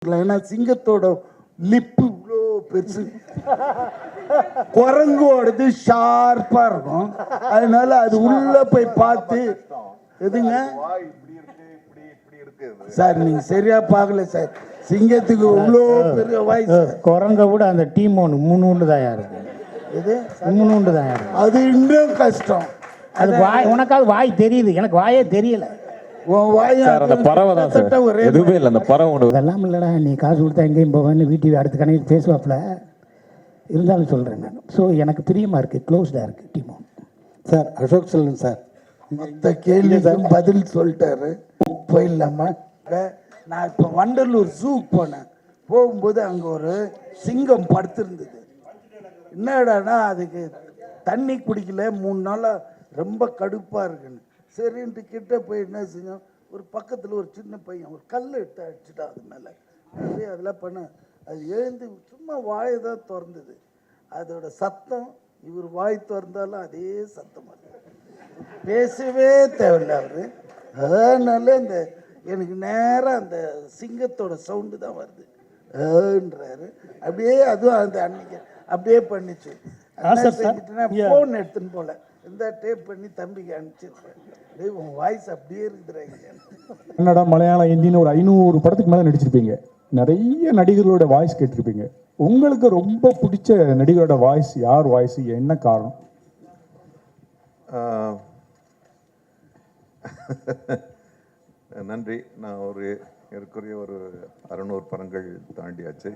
ஏன்னா சிங்கத்தோட லிப்பு இவ்வளோ பெருசு, குரங்கோடது ஷார்ப்பா இருக்கும். அதனால அது உள்ள போய் பார்த்து எதுங்க சார், நீங்க சரியா பார்க்கல சார். சிங்கத்துக்கு இவ்வளோ பெரிய வாய்ஸ், குரங்க விட அந்த டீம் ஒன்று மூணு தான் இருக்கு. இது மூணு தான் இருக்கு. அது இன்னும் கஷ்டம். அது வாய், உனக்காவது வாய் தெரியுது, எனக்கு வாயே தெரியல. அதெல்லாம் இல்லடா, நீ காசு கொடுத்தா எங்கேயும் போவேன்னு வீட்டு அடுத்த கணக்கு பேசுவாப்புல. இருந்தாலும் சொல்கிறேன் நான். ஸோ எனக்கு பிரியமாக இருக்குது, க்ளோஸ்டாக இருக்குது demo. Sir Ashok Selvan sir மற்ற கேள்விக்கு பதில் சொல்லிட்டாரு. போயிடலாமா? நான் இப்போ வண்டலூர் ஜூக்கு போனேன். போகும்போது அங்கே ஒரு சிங்கம் படுத்திருந்தது. என்னடானா அதுக்கு தண்ணி குடிக்கல 3 நாளாக, ரொம்ப கடுப்பாக இருக்குன்னு. சரின்ட்டு கிட்ட போய் என்ன செஞ்சோம், ஒரு பக்கத்தில் ஒரு சின்ன பையன் ஒரு கல் எடுத்து அடிச்சுட்டான் அது மேலே. அப்படியே அதெல்லாம் பண்ண அது எழுந்து சும்மா வாயை தான் திறந்தது. அதோட சத்தம் இவர் வாய் திறந்தாலும் அதே சத்தம் பேசவே தேவையில்லை அவர். அதனால இந்த எனக்கு நேராக அந்த சிங்கத்தோட சவுண்டு தான் வருதுன்றாரு. அப்படியே அதுவும் அந்த அன்னைக்கு அப்படியே பண்ணிச்சு. ஃபோன் எடுத்துன்னு போல இந்த டேப் பண்ணி தம்பிக்கு அனுப்பிச்சிருப்பேன். உன் வாய்ஸ் அப்படியே இருக்குறாங்க. கன்னடா, மலையாளம், ஹிந்தின்னு ஒரு 500 படத்துக்கு மேலே நடிச்சிருப்பீங்க. நிறைய நடிகர்களோட வாய்ஸ் கேட்டிருப்பீங்க. உங்களுக்கு ரொம்ப பிடிச்ச நடிகரோட வாய்ஸ் யார் வாய்ஸ், என்ன காரணம்? நன்றி. நான் ஏற்குறைய ஒரு 600 படங்கள் தாண்டியாச்சு.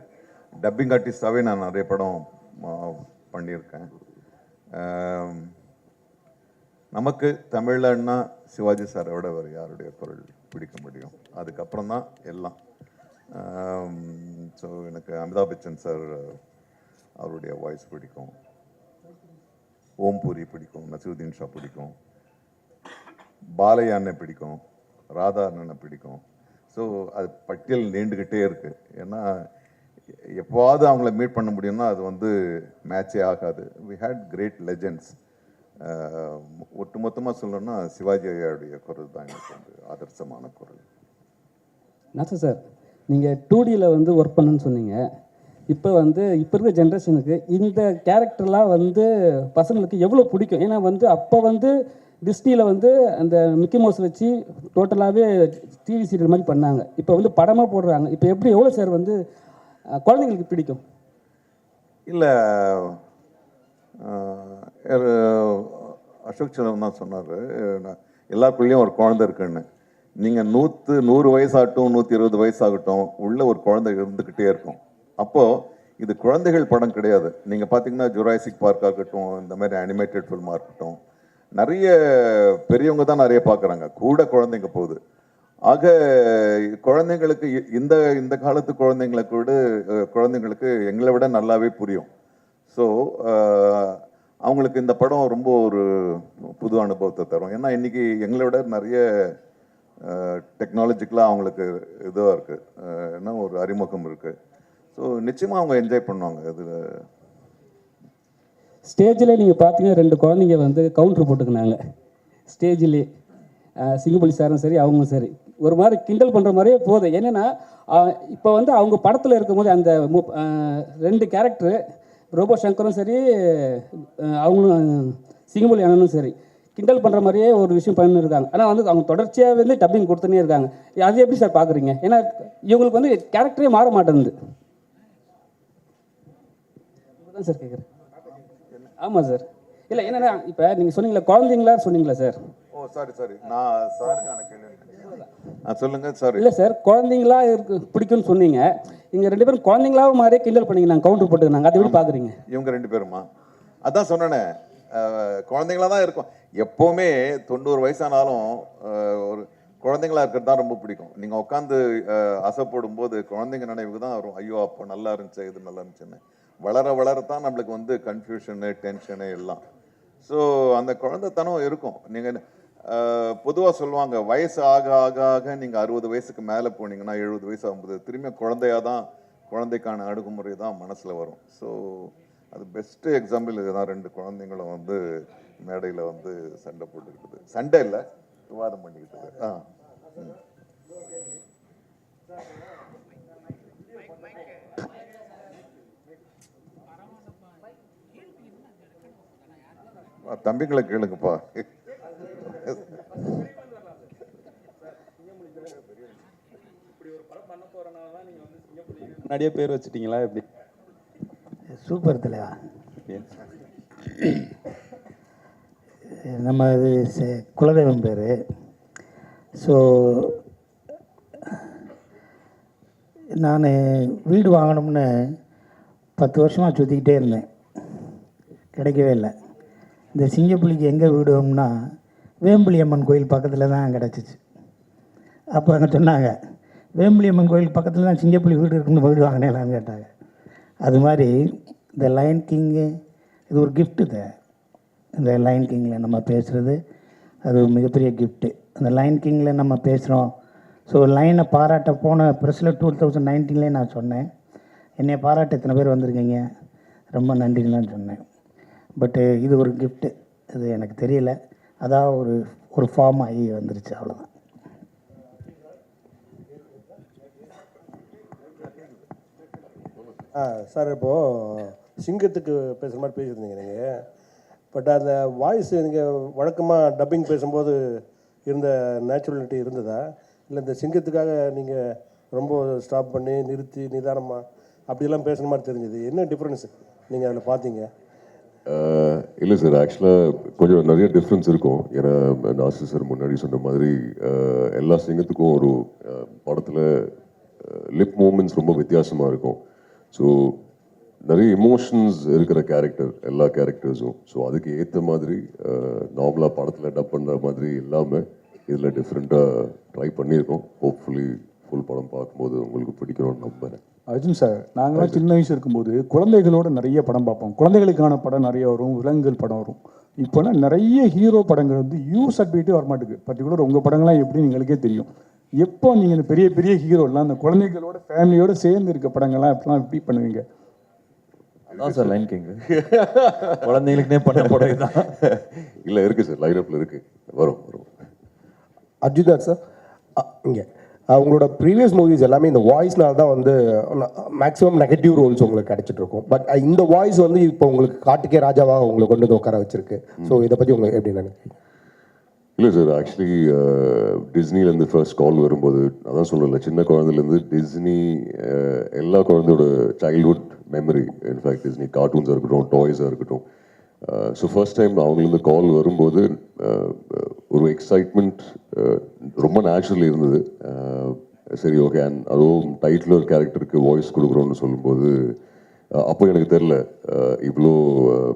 டப்பிங் ஆர்டிஸ்டாகவே நான் நிறைய படம் பண்ணியிருக்கேன். நமக்கு தமிழ்லன்னா சிவாஜி சாரோட வேறு யாருடைய குரல் பிடிக்க முடியும்? அதுக்கப்புறம் தான் எல்லாம். ஸோ எனக்கு அமிதாப் பச்சன் சார் அவருடைய வாய்ஸ் பிடிக்கும், ஓம்பூரி பிடிக்கும், நசீருதீன் ஷா பிடிக்கும், பாலையா அண்ணன் பிடிக்கும், ராதா அண்ணனை பிடிக்கும். ஸோ அது பட்டியல் நீண்டுக்கிட்டே இருக்குது. ஏன்னா எப்போவாவது அவங்கள மீட் பண்ண முடியும்னா அது வந்து மேட்சே ஆகாது. We had great legends. ஒட்டுமொத்தமாக சொல்லணும்னா சிவாஜி ஐயாவுடைய குரல் தான் எனக்கு வந்து ஆதர்சமான குரல். நாசர் சார், நீங்கள் 2Dயில் வந்து ஒர்க் பண்ணுன்னு சொன்னீங்க. இப்போ இருக்கிற ஜென்ரேஷனுக்கு இந்த கேரக்டர்லாம் பசங்களுக்கு எவ்வளோ பிடிக்கும்? ஏன்னா அப்போ டிஸ்னியில் அந்த மிக்கி மவுஸ் வச்சு டோட்டலாகவே டிவி சீரியல் மாதிரி பண்ணாங்க. இப்போ படமாக போடுறாங்க. இப்போ எப்படி எவ்வளோ சார் குழந்தைங்களுக்கு பிடிக்கும்? இல்லை, அசோக் செல்வன் தான் சொன்னார், எல்லாருக்குள்ளேயும் ஒரு குழந்தை இருக்குன்னு. நீங்கள் 100 வயசாகட்டும், 120 வயசாகட்டும், உள்ள ஒரு குழந்தை இருந்துக்கிட்டே இருக்கும். அப்போது இது குழந்தைகள் படம் கிடையாது. நீங்கள் பார்த்தீங்கன்னா ஜுராசிக் பார்க் ஆகட்டும், இந்த மாதிரி அனிமேட்டட் ஃபில்மாக இருக்கட்டும், நிறைய பெரியவங்க தான் நிறைய பார்க்குறாங்க, கூட குழந்தைங்க போகுது. ஆக குழந்தைங்களுக்கு இந்த காலத்து குழந்தைங்களுக்கு எங்களை விட நல்லாவே புரியும். ஸோ அவங்களுக்கு இந்த படம் ரொம்ப ஒரு புது அனுபவத்தை தரும். ஏன்னா இன்றைக்கி எங்களை விட நிறைய டெக்னாலஜிக்கலாக அவங்களுக்கு இதுவாக இருக்குது, ஏன்னா ஒரு அறிமுகம் இருக்குது. ஸோ நிச்சயமாக அவங்க என்ஜாய் பண்ணுவாங்க. இதில் ஸ்டேஜில் நீங்கள் பார்த்தீங்கன்னா 2 குழந்தைங்க கவுண்டர் போட்டுக்கினாங்க ஸ்டேஜிலே. சிங்கப்பள்ளி சாரும் சரி, அவங்களும் சரி, ஒரு மாதிரி கிண்டல் பண்ணுற மாதிரியே போகுது. என்னென்னா இப்போ அவங்க படத்தில் இருக்கும்போது அந்த 2 கேரக்டரு, ரோபோ சங்கரும் சரி, அவங்களும் சிங்கப்பள்ளி அண்ணனும் சரி, கிண்டல் பண்ணுற மாதிரியே ஒரு விஷயம் பண்ணிருக்காங்க. ஆனால் அவங்க தொடர்ச்சியாக டப்பிங் கொடுத்துனே இருக்காங்க. அது எப்படி சார் பார்க்குறீங்க? ஏன்னா இவங்களுக்கு கேரக்டரே மாற மாட்டேங்குது. தான் சார் கேட்குறேன். ஆமாம் சார். இல்லை, என்னென்னா இப்போ நீங்கள் சொன்னீங்களா குழந்தைங்களா சொன்னீங்களா சார்? ஓ சாரி, நான் சாருக்கான கேள்வி சொல்லுங்க சார். இல்லை சார், குழந்தைங்களா பிடிக்கும்னு சொன்னீங்க. இங்கே 2 பேரும் குழந்தைங்களாவும் மாதிரியே கிண்டல் பண்ணிங்க, நாங்கள் கவுண்டர் போட்டுக்கினாங்க. அது எப்படி பார்க்குறீங்க? இவங்க 2 பேருமா? அதான் சொன்னேனே, குழந்தைங்களா தான் இருக்கும் எப்போவுமே. 90 வயசானாலும் ஒரு குழந்தைங்களா இருக்கிறது தான் ரொம்ப பிடிக்கும். நீங்கள் உட்காந்து அசைப்போடும்போது குழந்தைங்க நினைவுக்கு தான் வரும், ஐயோ அப்போ நல்லா இருந்துச்சு, இது நல்லா இருந்துச்சுன்னு. வளரத்தான் நம்மளுக்கு கன்ஃபியூஷனு, டென்ஷனு எல்லாம். ஸோ அந்த குழந்தைத்தனம் இருக்கும். நீங்கள் பொதுவாக சொல்லுவாங்க, வயசு ஆக ஆக ஆக நீங்கள் 60 வயசுக்கு மேலே போனீங்கன்னா 70 வயசு ஆகும்போது திரும்பிய குழந்தைக்கான அணுகுமுறை தான் மனசில் வரும். ஸோ அது பெஸ்ட்டு எக்ஸாம்பிள் இதுதான். 2 குழந்தைங்களும் மேடையில் சண்டை போட்டுக்கிட்டது, சண்டை இல்லை விவாதம் பண்ணிக்கிட்டது. தம்பிகளை கேளுங்கப்பா. முன்னாடியே பேர் வச்சுட்டீங்களா எப்படி? சூப்பர் தலைவா. நம்ம இது குலதெய்வம் பேர். ஸோ நான் வீடு வாங்கணும்னு 10 வருஷமாக சுற்றிக்கிட்டே இருந்தேன், கிடைக்கவே இல்லை. இந்த சிங்கப்புலிக்கு எங்கே வீடு வேணும்னா வேம்புலியம்மன் கோயில் பக்கத்தில் தான் கிடச்சிச்சு. அப்போ அங்கே சொன்னாங்க, வேம்புலியம்மன் கோயில் பக்கத்தில் தான் சிங்கப்புலி வீடு இருக்குன்னு வீடு வாங்கினேலான்னு கேட்டாங்க. அது மாதிரி இந்த லைன் கிங்கு இது ஒரு கிஃப்ட்டு தான். இந்த லைன் கிங்கில் நம்ம பேசுகிறது அது ஒரு மிகப்பெரிய கிஃப்ட்டு. அந்த லைன் கிங்கில் நம்ம பேசுகிறோம். ஸோ லைனை பாராட்ட போன ப்ரெஸ்ஸில் 2019 நான் சொன்னேன், என்னை பாராட்ட இத்தனை பேர் வந்திருக்கீங்க, ரொம்ப நன்றின்னு சொன்னேன். பட்டு இது ஒரு கிஃப்ட்டு, இது எனக்கு தெரியல, அதான் ஒரு ஃபார்ம் ஆகி வந்துருச்சு, அவ்வளோதான். சார், இப்போது சிங்கத்துக்கு பேசுகிற மாதிரி பேசியிருந்தீங்க நீங்கள். பட் அந்த வாய்ஸ் நீங்கள் வழக்கமாக டப்பிங் பேசும்போது இருந்த நேச்சுரலிட்டி இருந்ததா, இல்லை இந்த சிங்கத்துக்காக நீங்கள் ரொம்ப ஸ்டாப் பண்ணி நிறுத்தி நிதானமாக அப்படியெல்லாம் பேசுகிற மாதிரி தெரிஞ்சது? என்ன டிஃப்ரென்ஸ் நீங்கள் அதில் பார்த்தீங்க? இல்லை சார், ஆக்சுவலாக கொஞ்சம் நிறைய டிஃப்ரென்ஸ் இருக்கும். ஏன்னா நாசர் சார் முன்னாடி சொன்ன மாதிரி எல்லா சிங்கத்துக்கும் ஒரு படத்தில் லிப் மூமெண்ட்ஸ் ரொம்ப வித்தியாசமாக இருக்கும். ஸோ நிறைய எமோஷன்ஸ் இருக்கிற கேரக்டர் எல்லா கேரக்டர்ஸும். ஸோ அதுக்கு ஏற்ற மாதிரி நார்மலாக படத்தில் டப் பண்ணுற மாதிரி இல்லாமல் இதில் டிஃப்ரெண்ட்டாக ட்ரை பண்ணியிருக்கோம். ஹோப்ஃபுல்லி ஃபுல் படம் பார்க்கும்போது உங்களுக்கு பிடிக்கணும்னு நம்புகிறேன். அர்ஜுன் சார், நாங்களாம் சின்ன வயசு இருக்கும்போது குழந்தைகளோட நிறைய படம் பார்ப்போம். குழந்தைகளுக்கான படம் நிறைய வரும், விலங்குகள் படம் வரும். இப்போனா நிறைய ஹீரோ படங்கள் வந்து யூஸ் சர்டிஃபிகேட்டே வரமாட்டுக்கு. பர்டிகுலர் உங்கள் படங்கள்லாம் எப்படி எங்களுக்கே தெரியும். எப்போ நீங்கள் இந்த பெரிய பெரிய ஹீரோலாம் அந்த குழந்தைகளோட ஃபேமிலியோடு சேர்ந்து இருக்க படங்கள்லாம் எப்படிலாம் எப்படி பண்ணுவீங்க? அதான் சார் லைன் கிங் குழந்தைங்களுக்குனே பண்ண படம் தான். இல்லை இருக்குது சார், லைனப்பில் இருக்குது, வரும். அர்ஜுன் சார், இங்கே உங்களோட ப்ரீவியஸ் மூவிஸ் எல்லாமே இந்த வாய்ஸ்னால தான் வந்து மேக்ஸிமம் நெகட்டிவ் ரோல்ஸ் உங்களுக்கு கிடைச்சிட்டு இருக்கும். பட் இந்த வாய்ஸ் வந்து இப்போ உங்களுக்கு காட்டுக்கே ராஜாவாக உங்களை கொண்டு வந்து உட்கார வச்சிருக்கு. ஸோ இதை பற்றி உங்களுக்கு எப்படி நினைக்கிறீங்க? இல்லை சார், ஆக்சுவலி டிஸ்னிலேருந்து ஃபர்ஸ்ட் கால் வரும்போது அதான் சொல்லலை, சின்ன குழந்தைலேருந்து டிஸ்னி எல்லா குழந்தையோட சைல்ட்ஹுட் மெமரி. இன்ஃபேக்ட் டிஸ்னி கார்ட்டூன்ஸாக இருக்கட்டும், டாய்ஸாக இருக்கட்டும். ஸோ ஃபர்ஸ்ட் டைம் அவங்களுக்கு கால் வரும்போது ஒரு எக்ஸைட்மெண்ட் ரொம்ப நேச்சுரலி இருந்தது. சரி, ஓகே, அண்ட் அதுவும் டைட்டில் ஒரு கேரக்டருக்கு வாய்ஸ் கொடுக்குறோன்னு சொல்லும்போது அப்போ எனக்கு தெரில இவ்வளோ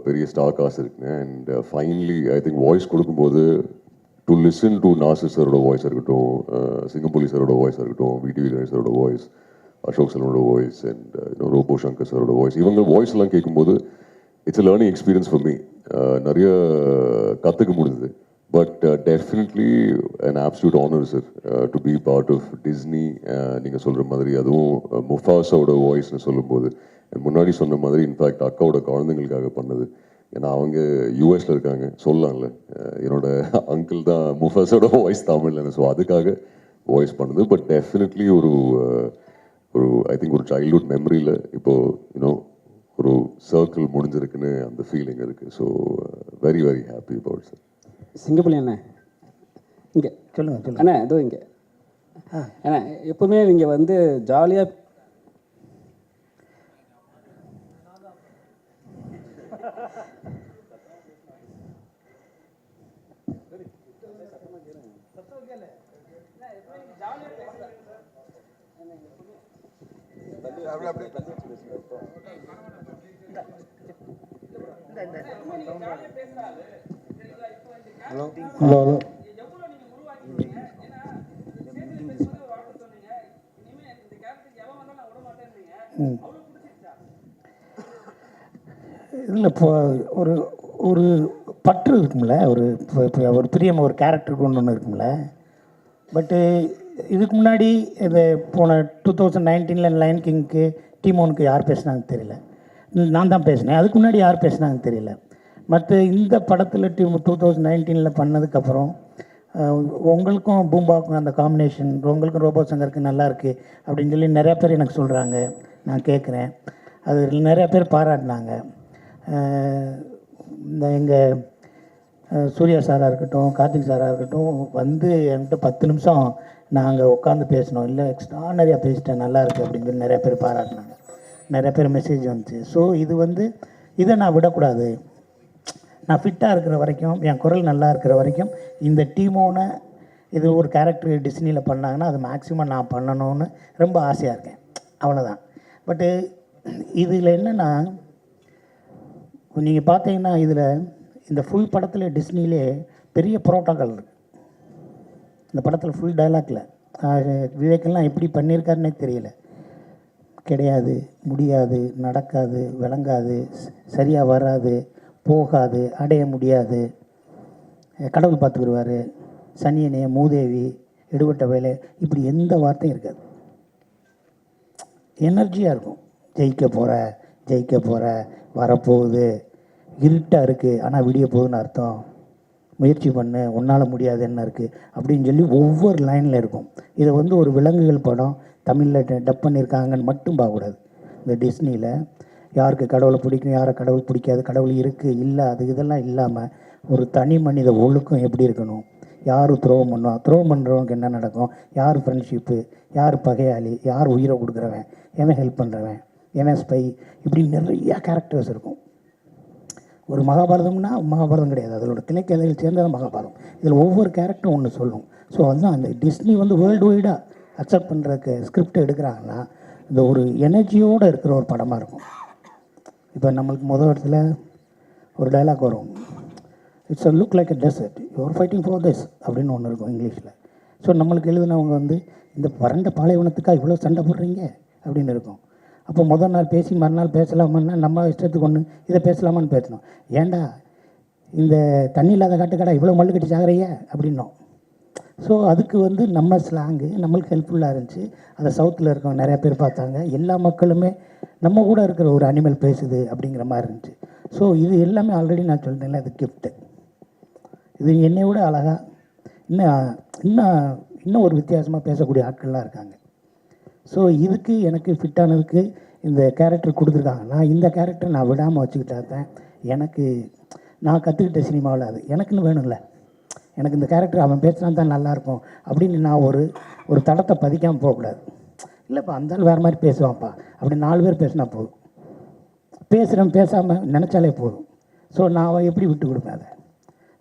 பெரிய ஸ்டார் காசு இருக்குங்க. And finally I think voice கொடுக்கும்போது டு லிசன் டு நாசர் சாரோட வாய்ஸாக இருக்கட்டும், சிங்கப்புலி சாரோட வாய்ஸாக இருக்கட்டும், விடிவி கணேஷ் சாரோட வாய்ஸ், அசோக் செல்வனோட வாய்ஸ், அண்ட் ரோபோ சங்கர் சாரோட வாய்ஸ், இவங்க வாய்ஸ் எல்லாம் கேட்கும்போது it's a learning experience for me. நிறைய கற்றுக்க முடியுது. But definitely an absolute honour sir to be part of Disney. நீங்கள் சொல்கிற மாதிரி அதுவும் முஃபாஸாவோட வாய்ஸ்னு சொல்லும்போது முன்னாடி சொன்ன மாதிரி இன்ஃபேக்ட் அக்காவோட குழந்தைங்களுக்காக பண்ணது. ஏன்னா அவங்க யூஎஸில் இருக்காங்க, சொல்லலாம்ல, என்னோட அங்கிள் தான் முஃபாஸோட வாய்ஸ் தமிழ்லன்னு. ஸோ அதுக்காக வாய்ஸ் பண்ணது. பட் டெஃபினெட்லி ஒரு ஐ திங்க் ஒரு சைல்ட்ஹுட் மெமரியில் இப்போது யூனோ ஒரு சர்க்கிள் முடிஞ்சிருக்குன்னு அந்த ஃபீலிங் இருக்குது. So very very happy about sir. Singampuli அண்ணா இங்கே சொல்லுங்கள் அண்ணா, இதோ இங்கே அண்ணா, எப்போவுமே இங்கே வந்து ஜாலியாக ஹலோ ஹலோ ஹலோ இல்லை, இப்போ ஒரு பற்று இருக்கும்ல, ஒரு பிரியம், ஒரு கேரக்டருக்கு ஒன்று இருக்கும்ல. பட்டு இதுக்கு முன்னாடி இது போன 2019 லைன் கிங்க்கு டீமோனுக்கு யார் பேசுனாங்கன்னு தெரியல, நான் தான் பேசினேன். அதுக்கு முன்னாடி யார் பேசுனாங்கன்னு தெரியல. மற்ற இந்த படத்தில் 2019 பண்ணதுக்கப்புறம் உங்களுக்கும் பூம்பாவுக்கும் அந்த காம்பினேஷன், உங்களுக்கும் ரோபோ சங்கருக்கு நல்லா இருக்குது அப்படின்னு சொல்லி நிறையா பேர் எனக்கு சொல்கிறாங்க, நான் கேட்குறேன். அது நிறையா பேர் பாராட்டினாங்க. இந்த எங்கள் சூர்யா சாராக இருக்கட்டும், கார்த்திக் சாராக இருக்கட்டும், வந்து என்கிட்ட 10 நிமிஷம் நாங்கள் உட்காந்து பேசினோம். இல்லை எக்ஸ்ட்ரானரியாக பேசிட்டேன், நல்லா இருக்குது அப்படின்னு சொல்லி நிறைய பேர் பாராட்டினாங்க, நிறைய பேர் மெசேஜ் வந்துச்சு. ஸோ இது வந்து இதை நான் விடக்கூடாது. நான் ஃபிட்டாக இருக்கிற வரைக்கும், என் குரல் நல்லா இருக்கிற வரைக்கும், இந்த டீமோட இது ஒரு கேரக்டர் டிஸ்னியில் பண்ணாங்கன்னா அது மேக்ஸிமம் நான் பண்ணணும்னு ரொம்ப ஆசையாக இருக்கேன். அவ்வளோதான். பட்டு இதில் என்னென்னா, நீங்கள் பார்த்தீங்கன்னா இதில் இந்த ஃபுல் படத்தில் டிஸ்னிலே பெரிய புரோட்டோக்கால் இருக்குது. இந்த படத்தில் ஃபுல் டைலாக்ல விவேக்கெல்லாம் எப்படி பண்ணியிருக்காருன்னே தெரியல. கிடையாது, முடியாது, நடக்காது, விளங்காது, சரியாக வராது, போகாது, அடைய முடியாது, கடவுள் பார்த்துக்குருவார், சனியனே, மூதேவி, எடுபட்ட வேலை, இப்படி எந்த வார்த்தையும் இருக்காது. எனர்ஜியாக இருக்கும். ஜெயிக்க போகிற வரப்போகுது, இருட்டாக இருக்குது ஆனால் விடிய போகுதுன்னு அர்த்தம், முயற்சி பண்ணு, உன்னால் முடியாது என்ன இருக்குது அப்படின்னு சொல்லி ஒவ்வொரு லைனில் இருக்கும். இதை வந்து ஒரு விலங்குகள் படம் தமிழில் டப் பண்ணியிருக்காங்கன்னு மட்டும் பார்க்கக்கூடாது. இந்த டிஸ்னியில் யாருக்கு கடவுளை பிடிக்கும், யாரை கடவுள் பிடிக்காது, கடவுள் இருக்குது இல்லை அது இதெல்லாம் இல்லாமல் ஒரு தனி மனித ஒழுக்கம் எப்படி இருக்கணும், யார் துரோகம் பண்ணுவான், துரோகம் பண்ணுறவனுக்கு என்ன நடக்கும், யார் ஃப்ரெண்ட்ஷிப்பு, யார் பகையாளி, யார் உயிரை கொடுக்குறவன், எவன் ஹெல்ப் பண்ணுறவன், எவன் ஸ்பை, இப்படி நிறையா கேரக்டர்ஸ் இருக்கும். ஒரு மகாபாரதம்னா மகாபாரதம் கிடையாது, அதோட கிளைக்கதைகள் சேர்ந்தது மகாபாரதம். இதில் ஒவ்வொரு கேரக்டரும் ஒன்று சொல்லும். ஸோ அதுதான் அந்த டிஸ்னி வந்து வேர்ல்டு வைடாக அக்செப்ட் பண்ணுறதுக்கு ஸ்கிரிப்ட் எடுக்கிறாங்கன்னா இந்த ஒரு எனர்ஜியோடு இருக்கிற ஒரு படமாக இருக்கும். இப்போ நம்மளுக்கு முதல் இடத்துல ஒரு டைலாக் வரும், it's a look like a desert, you are fighting for this அப்படின்னு ஒன்று இருக்கும் இங்கிலீஷில். ஸோ நம்மளுக்கு எழுதினவங்க வந்து இந்த வறண்ட பாலைவனத்துக்காக இவ்வளோ சண்டை போடுறீங்க அப்படின்னு இருக்கும். அப்போ முதல் நாள் பேசி மறுநாள் பேசலாமான்னா நம்ம இஷ்டத்துக்கு ஒன்று இதை பேசலாமான்னு பேசணும். ஏன்டா இந்த தண்ணி இல்லாத காட்டுக்கடா இவ்வளோ மல்லு கட்டி சாகுறைய அப்படின்னோம். ஸோ அதுக்கு வந்து நம்ம ஸ்லாங்கு நம்மளுக்கு ஹெல்ப்ஃபுல்லாக இருந்துச்சு. அதை சவுத்தில் இருக்கவங்க நிறையா பேர் பார்த்தாங்க. எல்லா மக்களுமே நம்ம கூட இருக்கிற ஒரு அனிமல் பேசுது அப்படிங்கிற மாதிரி இருந்துச்சு. ஸோ இது எல்லாமே ஆல்ரெடி நான் சொல்லிட்டேன்ல, அது கிஃப்ட்டு. இது என்னை விட அழகாக இன்னும் ஒரு வித்தியாசமாக பேசக்கூடிய ஆட்கள்லாம் இருக்காங்க. ஸோ இதுக்கு எனக்கு ஃபிட்டானதுக்கு இந்த கேரக்டர் கொடுத்துருக்காங்க. நான் இந்த கேரக்டர் நான் விடாமல் வச்சுக்கிட்டா தான் எனக்கு நான் கற்றுக்கிட்ட சினிமாவில் அது எனக்குன்னு வேணும்ல. எனக்கு இந்த கேரக்டர் அவன் பேசினா தான் நல்லாயிருக்கும் அப்படின்னு நான் ஒரு தடத்தை பதிக்காமல் போகக்கூடாது. இல்லைப்பா அந்தாலும் வேறு மாதிரி பேசுவான்ப்பா அப்படி 4 பேர் பேசினா போதும், பேசுகிறேன் பேசாமல் நினச்சாலே போதும். ஸோ நான் எப்படி விட்டு கொடுப்பேன் அதை.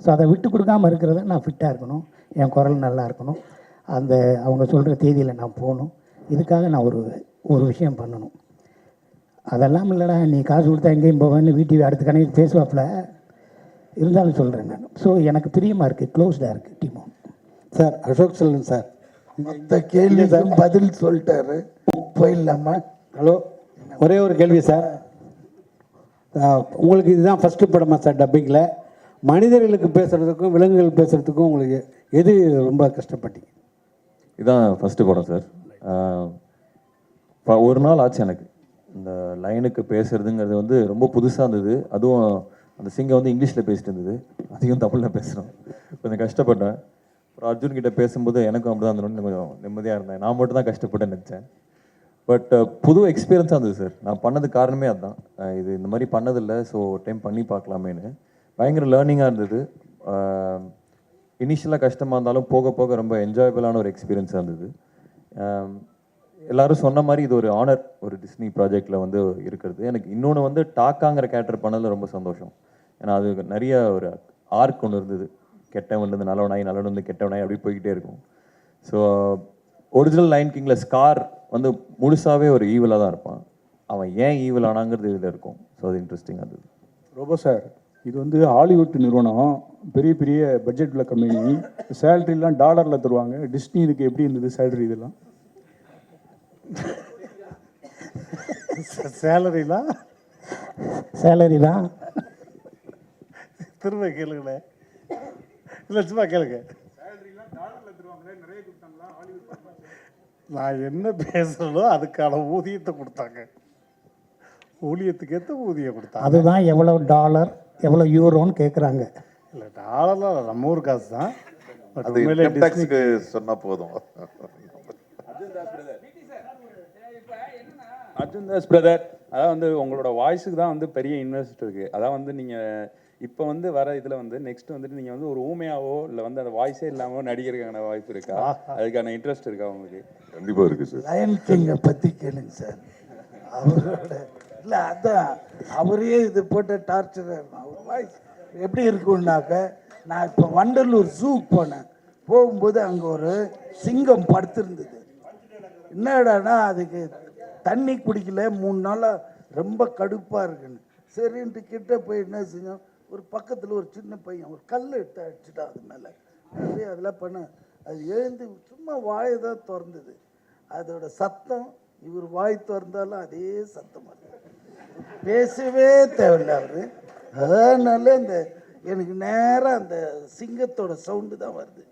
ஸோ அதை விட்டு கொடுக்காமல் இருக்கிறத நான் ஃபிட்டாக இருக்கணும், என் குரல் நல்லா இருக்கணும், அந்த அவங்க சொல்கிற தேதியில் நான் போகணும். இதுக்காக நான் ஒரு விஷயம் பண்ணணும். அதெல்லாம் இல்லைடா நீ காசு கொடுத்தா எங்கேயும் போவேன்னு வீட்டு அடுத்த கணக்கு பேசுவாப்பில் இருந்தாலும் சொல்கிறேன் நான். ஸோ எனக்கு பிரியமாக இருக்குது, க்ளோஸ்டாக இருக்குது demo. Sir Ashok Selvan sir, மற்ற கேள்விக்கும் பதில் சொல்லிட்டாரு, போயிடலாமா? ஹலோ, ஒரே ஒரு கேள்வி சார். உங்களுக்கு இதுதான் ஃபஸ்ட்டு படமா சார் டப்பிங்கில்? மனிதர்களுக்கு பேசுகிறதுக்கும் விலங்குகள் பேசுகிறதுக்கும் உங்களுக்கு எது ரொம்ப கஷ்டப்பட்டீங்க? இதுதான் ஃபஸ்ட்டு படம் சார். ஒரு நாள் ஆச்சு எனக்கு இந்த லைனுக்கு பேசுறதுங்கிறது வந்து ரொம்ப புதுசாக இருந்தது. அதுவும் அந்த சிங்கம் வந்து இங்கிலீஷில் பேசிட்டு இருந்தது, அதையும் தமிழில் பேசுகிறோம். கொஞ்சம் கஷ்டப்பட்டேன். அப்புறம் அர்ஜுன் கிட்ட பேசும்போது எனக்கும் அப்படி தான் இருந்தோன்னு கொஞ்சம் நிம்மதியாக இருந்தேன். நான் மட்டும் தான் கஷ்டப்பட்டேன்னு நினச்சேன். பட் புது எக்ஸ்பீரியன்ஸாக இருந்தது சார். நான் பண்ணதுக்கு காரணமே அதுதான். இது இந்த மாதிரி பண்ணதில்லை, ஸோ டைம் பண்ணி பார்க்கலாமேன்னு பயங்கர லேர்னிங்காக இருந்தது. இனிஷியலாக கஷ்டமாக இருந்தாலும் போக போக ரொம்ப என்ஜாயபிளான ஒரு எக்ஸ்பீரியன்ஸாக இருந்தது. எல்லோரும் சொன்ன மாதிரி இது ஒரு ஆனர், ஒரு டிஸ்னி ப்ராஜெக்டில் வந்து இருக்கிறது. எனக்கு இன்னொன்று வந்து டாக்காங்கிற கேரக்டர் பண்ணதில் ரொம்ப சந்தோஷம். ஏன்னா அது நிறைய ஒரு ஆர்க் ஒன்று இருந்தது. கெட்டவன்லேருந்து நல்லவனாய், நல்லவன் கெட்டவனாய் அப்படி போய்கிட்டே இருக்கும். ஸோ ஒரிஜினல் லைன் கிங்கில் ஸ்கார் வந்து முழுசாகவே ஒரு ஈவலாக தான் இருப்பான். அவன் ஏன் ஈவல் ஆனாங்கிறது இதில் இருக்கும். ஸோ அது இன்ட்ரெஸ்டிங்காக இருந்தது. ரொம்ப சார், இது வந்து ஹாலிவுட் நிறுவனம், பெரிய பெரிய பட்ஜெட் உள்ள கம்பெனி, சேலரிலாம் டாலரில் தருவாங்க. டிஸ்னி இதுக்கு எப்படி இருந்தது சேலரி? இதெல்லாம் சேலரி தான். திரும்ப கேளுங்களேன், இல்லை சும்மா கேளுங்க. நான் என்ன பேசுகிறனோ அதுக்கான ஊதியத்தை கொடுத்தாங்க, ஊழியத்துக்கு ஏற்ற ஊதியம் கொடுத்தாங்க. அதுதான் எவ்வளோ டாலர் எவ்வளோ யூரோன்னு கேட்குறாங்க. இல்லை டாலர்லாம் நம்ம ஊர் காசு தான். அது இன்கம் டாக்ஸ்க்கு சொன்னா போதும். அர்ஜுன் தாஸ் பிரதர், அதான் வந்து உங்களோட வாய்ஸுக்கு தான் வந்து பெரிய இன்வெஸ்ட் இருக்குது. அதான் வந்து நீங்கள் இப்போ வந்து வர இதில் வந்து நெக்ஸ்ட் வந்துட்டு நீங்கள் வந்து ஒரு ஊமையாவோ இல்லை வந்து அந்த வாய்ஸே இல்லாமல் நடிக்கிறதுக்கான வாய்ப்பு இருக்கா? அதுக்கான இன்ட்ரெஸ்ட் இருக்கா உங்களுக்கு? கண்டிப்பாக இருக்குது சார். லயன் கிங்கை பற்றி கேளுங்க சார். அவரோட இல்லை அதான் அவரே இது போட்டு டார்ச்சர் அவர் வாய்ஸ் எப்படி இருக்குன்னாக்க, நான் இப்போ வண்டலூர் ஜூக்கு போனேன். போகும்போது அங்கே ஒரு சிங்கம் படுத்திருந்தது. என்னடானா அதுக்கு தண்ணி குடிக்கல 3 நாளாக ரொம்ப கடுப்பாக இருக்குன்னு சரின்ட்டு கிட்ட போய் என்ன செஞ்சோம், ஒரு பக்கத்தில் ஒரு சின்ன பையன் ஒரு கல் எடுத்து அடிச்சுட்டான் அது மேலே. அப்படியே அதெல்லாம் பண்ண அது எழுந்து சும்மா வாயை தான் திறந்தது. அதோட சத்தம் இவர் வாய் திறந்தாலும் அதே சத்தம் வருது. பேசவே தேவையில்லை அவர். அதனால இந்த எனக்கு நேராக அந்த சிங்கத்தோட சவுண்டு தான் வருது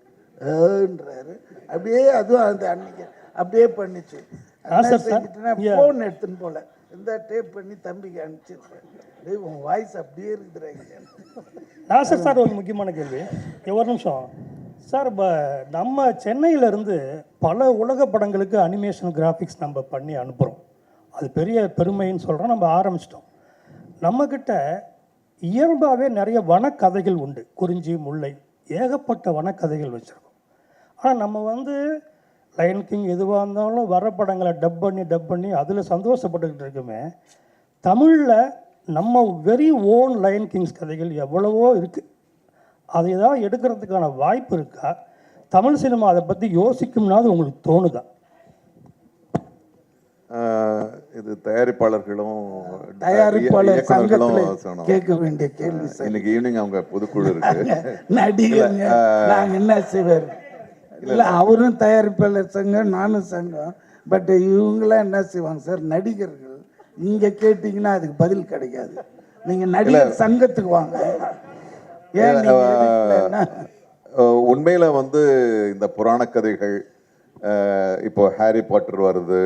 ஏன்றாரு. அப்படியே அதுவும் அந்த அன்னைக்கு அப்படியே பண்ணிச்சு. ஃபோன் எடுத்துன்னு போல இந்த டேப் பண்ணி தம்பிக்கு அனுப்பிச்சிருப்பேன். உன் வாய்ஸ் அப்படியே இருக்குதுறாங்க. நாசர் சார், ஒரு முக்கியமான கேள்வி. ஒரு நிமிஷம் சார். நம்ம சென்னையிலேருந்து பல உலக படங்களுக்கு அனிமேஷன் கிராஃபிக்ஸ் நம்ம பண்ணி அனுப்புகிறோம். அது பெரிய பெருமைன்னு சொல்கிறோம். நம்ம ஆரம்பிச்சிட்டோம். நம்மக்கிட்ட இயல்பாகவே நிறைய வனக்கதைகள் உண்டு. குறிஞ்சி, முல்லை, ஏகப்பட்ட வனக்கதைகள் வச்சுருக்கோம். ஆனால் நம்ம வந்து லயன் கிங் எதுவாக இருந்தாலும் வர படங்களை டப் பண்ணி அதில் சந்தோஷப்பட்டுக்கிட்டு இருக்குமே. தமிழில் நம்ம வெரி ஓன் லயன் கிங்ஸ் கதைகள் எவ்வளவோ இருக்குது. அதை ஏதாவது எடுக்கிறதுக்கான வாய்ப்பு இருக்கா? தமிழ் சினிமா அதை பற்றி யோசிக்கும்னாது உங்களுக்கு தோணுதா? இது தயாரிப்பாளர்களும் கேட்க வேண்டிய கேள்வி. இன்னைக்கு ஈவினிங் அவங்க பொதுக்குழு இருக்கு. நடிகர் நாங்கள் என்ன செய்வார் இல்லை, அவரும் தயாரிப்பாளர் சங்கம், நானும் சங்கம். பட் இவங்களாம் என்ன செய்வாங்க சார், நடிகர்கள் இங்கே கேட்டிங்கன்னா அதுக்கு பதில் கிடைக்காது. நீங்கள் நடிகர் சங்கத்துக்கு வாங்க. உண்மையில வந்து இந்த புராண கதைகள் இப்போ ஹாரி பாட்டர் வருது,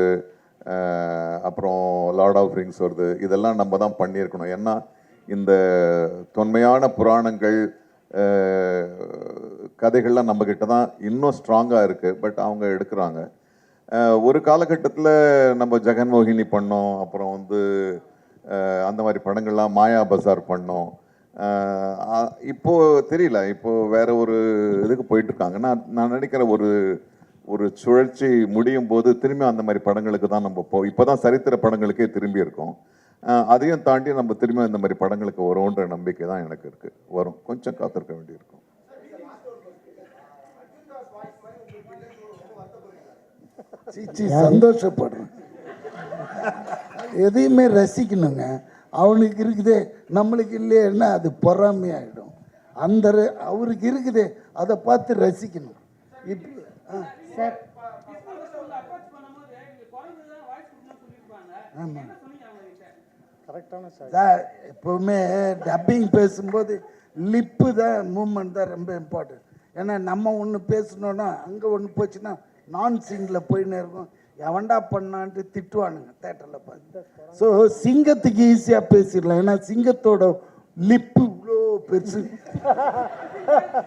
அப்புறம் லார்ட் ஆஃப் ரிங்ஸ் வருது, இதெல்லாம் நம்ம தான் பண்ணியிருக்கணும். ஏன்னா இந்த தொன்மையான புராணங்கள் கதைகள்லாம் நம்மக்கிட்ட தான் இன்னும் ஸ்ட்ராங்காக இருக்குது. பட் அவங்க எடுக்கிறாங்க. ஒரு காலகட்டத்தில் நம்ம ஜெகன்மோகினி பண்ணோம், அப்புறம் வந்து அந்த மாதிரி படங்கள்லாம், மாயா பஜார் பண்ணோம். இப்போது தெரியல, இப்போது வேற ஒரு இதுக்கு போயிட்டுருக்காங்க. நான் நினைக்கிற ஒரு சுழற்சி முடியும் போது திரும்பி அந்த மாதிரி படங்களுக்கு தான் நம்ம இப்போ தான் சரித்திர படங்களுக்கே திரும்பி இருக்கோம். அதையும் தாண்டி நம்ம திரும்பி இந்த மாதிரி படங்களுக்கு வரும்ன்ற நம்பிக்கை தான் எனக்கு இருக்குது. வரும், கொஞ்சம் காத்திருக்க வேண்டியிருக்கும். சந்தோஷப்படுறேன். எதையுமே ரசிக்கணுங்க. அவனுக்கு இருக்குதே நம்மளுக்கு இல்லைன்னா அது பொறாமையாயிடும். அந்த அவருக்கு இருக்குதே அதை பார்த்து ரசிக்கணும். இப்போ ஆமாம் சார், எப்பவுமே டப்பிங் பேசும்போது லிப்பு தான் மூமெண்ட் தான் ரொம்ப இம்பார்ட்டன்ட். ஏன்னா நம்ம ஒன்று பேசணுன்னா அங்கே ஒன்று போச்சுன்னா நான் சிங்கில் போயின்னு இருக்கும். எவன்டா பண்ணான்ட்டு திட்டுவானுங்க தேட்டரில் பார்த்து. ஸோ சிங்கத்துக்கு ஈஸியாக பேசிடலாம். ஏன்னா சிங்கத்தோட லிப்பு இவ்வளோ பெருசு,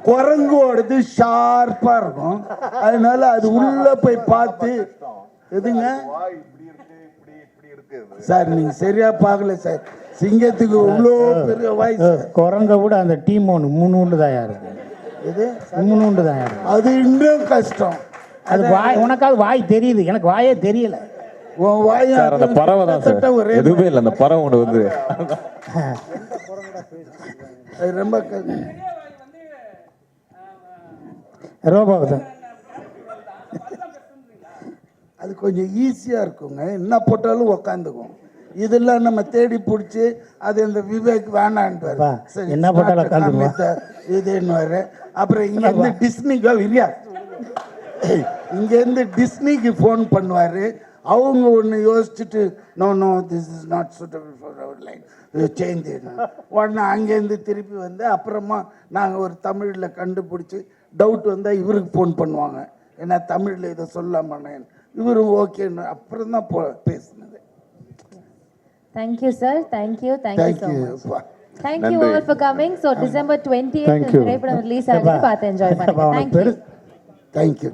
குரங்கோடது ஷார்ப்பாக இருக்கும். அதனால அது உள்ளே போய் பார்த்து எதுங்க சார், நீங்கள் சரியா பார்க்கல சார். சிங்கத்துக்கு இவ்வளோ பெரிய வாய்ஸ். குரங்க கூட அந்த டீம் ஒன்று 3 உண்டு தான் யாருக்கு. இது 3 உண்டு தான் யாருக்கு. அது இன்னும் கஷ்டம். அது வாய், உனக்காவது வாய் தெரியுது, எனக்கு வாயே தெரியல. உன் வாய் அந்த பறவை தான் சார், எதுவுமே இல்லை. அந்த பறவை ஒன்று வந்து அது ரொம்ப ரோபாவு தான். அது கொஞ்சம் ஈஸியாக இருக்குங்க. என்ன போட்டாலும் உக்காந்துக்கும். இதெல்லாம் நம்ம தேடி பிடிச்சி அது இந்த விவேக் வேணான்றார். என்ன போட்டாலும் உட்காந்துக்குவா இதுன்னு. அப்புறம் இங்கேருந்து டிஸ்னிக்கா விரியா இங்கேருந்து டிஸ்னிக்கு ஃபோன் பண்ணுவார். அவங்க ஒன்று யோசிச்சுட்டு no this is not suitable for our line, change. உடனே அங்கேருந்து திருப்பி வந்து அப்புறமா நாங்கள் ஒரு தமிழில் கண்டுபிடிச்சி டவுட் வந்தால் இவருக்கு ஃபோன் பண்ணுவாங்க. ஏன்னா தமிழில் இதை சொல்லாமண்ணே, இவரும் ஓகேன்னு அப்புறம் தான் பேசுனது. Thank you sir, thank you so much. Thank you all for coming. So December 20th திரைப்படம் ரிலீஸ் ஆகுது, பார்த்து என்ஜாய் பண்ணுங்க. தேங்க்யூ.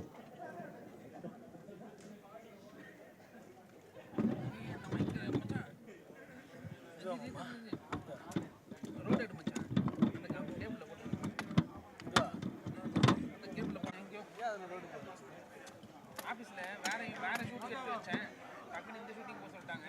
அதில் ரோடு போட்டுச்சு ஆஃபீஸில் வேற ஷூட்டிங் எடுத்து வச்சேன் டக்குன்னு இந்த ஷூட்டிங் போக சொல்லிட்டாங்க